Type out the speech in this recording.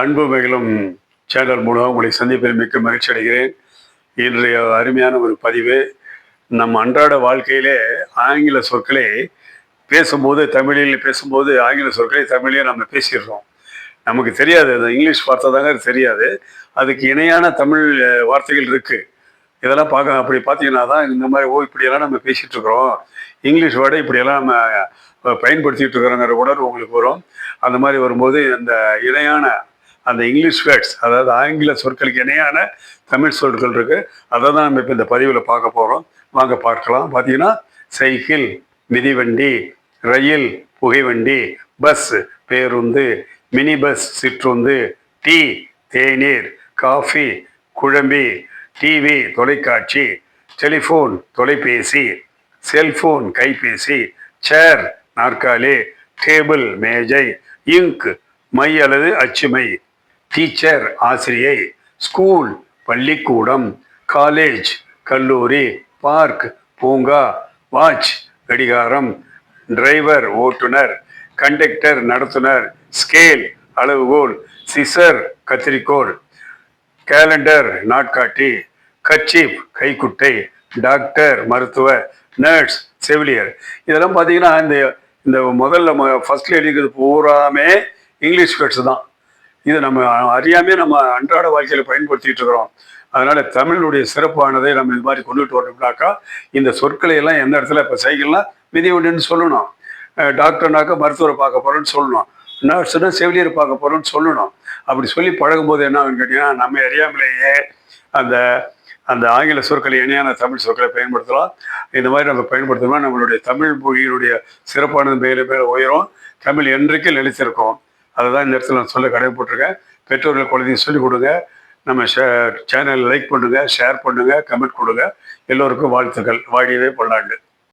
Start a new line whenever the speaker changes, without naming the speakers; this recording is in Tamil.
அன்பு மகிழும் சேனல் மூலம் உங்களை சந்திப்பதில் மிக்க மகிழ்ச்சி அடைகிறேன். இன்றைய அருமையான ஒரு பதிவு. நம் அன்றாட வாழ்க்கையிலே ஆங்கில சொற்களை பேசும்போது, தமிழில் பேசும்போது ஆங்கில சொற்களை தமிழிலே நம்ம பேசிடுறோம். நமக்கு தெரியாது, அது இங்கிலீஷ் வார்த்தை தாங்க தெரியாது. அதுக்கு இணையான தமிழ் வார்த்தைகள் இருக்கு. இதெல்லாம் அப்படி பார்த்தீங்கன்னா தான் இந்த மாதிரி இப்படியெல்லாம் நம்ம பேசிட்டு இருக்கிறோம், இங்கிலீஷ் வேர்டை இப்படியெல்லாம் நம்ம பயன்படுத்திட்டு இருக்கிறோங்கிற உணர்வு உங்களுக்கு வரும். அந்த மாதிரி வரும்போது அந்த இணையான அந்த இங்கிலீஷ் வேர்ட்ஸ், அதாவது ஆங்கில சொற்களுக்கு இணையான தமிழ் சொற்கள் இருக்கு. அதை தான் நம்ம இப்போ இந்த பதிவில் பார்க்க போகிறோம். வாங்க பார்க்கலாம். பார்த்தீங்கன்னா சைக்கிள், மிதிவண்டி, ரயில், புகைவண்டி, பஸ், பேருந்து, மினி பஸ், சிற்றுந்து, டீ, தேநீர், காஃபி, குழம்பி, டிவி, தொலைக்காட்சி, டெலிஃபோன், தொலைபேசி, செல்போன், கைபேசி, சேர், நாற்காலி, டேபிள், மேஜை, இங்க், மை அல்லது அச்சுமை, டீச்சர், ஆசிரியை, ஸ்கூல், பள்ளிக்கூடம், காலேஜ், கல்லூரி, பார்க், பூங்கா, வாட்ச், கடிகாரம், டிரைவர், ஓட்டுநர், கண்டக்டர், நடத்துனர், ஸ்கேல், அளவுகோல், சிசர், கத்திரிக்கோள், கேலண்டர், நாட்காட்டி, கர்ச்சீப், கைக்குட்டை, டாக்டர், மருத்துவர், நர்ஸ், செவிலியர். இதெல்லாம் பார்த்தீங்கன்னா இந்த இந்த முதல்ல ஃபர்ஸ்ட்ல எழுதிக்கிறது பூராமே இங்கிலீஷ் வேர்ட்ஸ் தான். இது நம்ம அறியாமே நம்ம அன்றாட வாழ்க்கையில் பயன்படுத்திட்டு இருக்கிறோம். அதனால தமிழுடைய சிறப்பானதை நம்ம இது மாதிரி கொண்டுட்டு வரணும்னாக்கா இந்த சொற்களை எல்லாம் எந்த இடத்துல இப்போ சைக்கிள்னா மிதிவண்டின்னு சொல்லணும், டாக்டர்னாக்கா மருத்துவரை பார்க்க போறோம்னு சொல்லணும், நர்ஸ்னா செவிலியர் பார்க்க போறோம்னு சொல்லணும். அப்படி சொல்லி பழகும்போது என்ன ஆகுன்னு கேட்டீங்கன்னா நம்ம அறியாமலேயே அந்த அந்த ஆங்கில சொற்களை இணையான தமிழ் சொற்களை பயன்படுத்தலாம். இந்த மாதிரி நம்ம பயன்படுத்தணும்னா நம்மளுடைய தமிழ் மொழியினுடைய சிறப்பானது மேலே மேலே உயரும். தமிழ் என்றைக்கு நிலைத்திருக்கும். அதை தான் இந்த இடத்துல நான் சொல்ல கடமைப்பட்டிருக்கேன். பெற்றோர்கள் குழந்தைங்க சொல்லிக் கொடுங்க. நம்ம சேனல் லைக் பண்ணுங்க, ஷேர் பண்ணுங்க, கமெண்ட் கொடுங்க. எல்லோருக்கும் வாழ்த்துக்கள். வாழியவே பல்லாண்டு.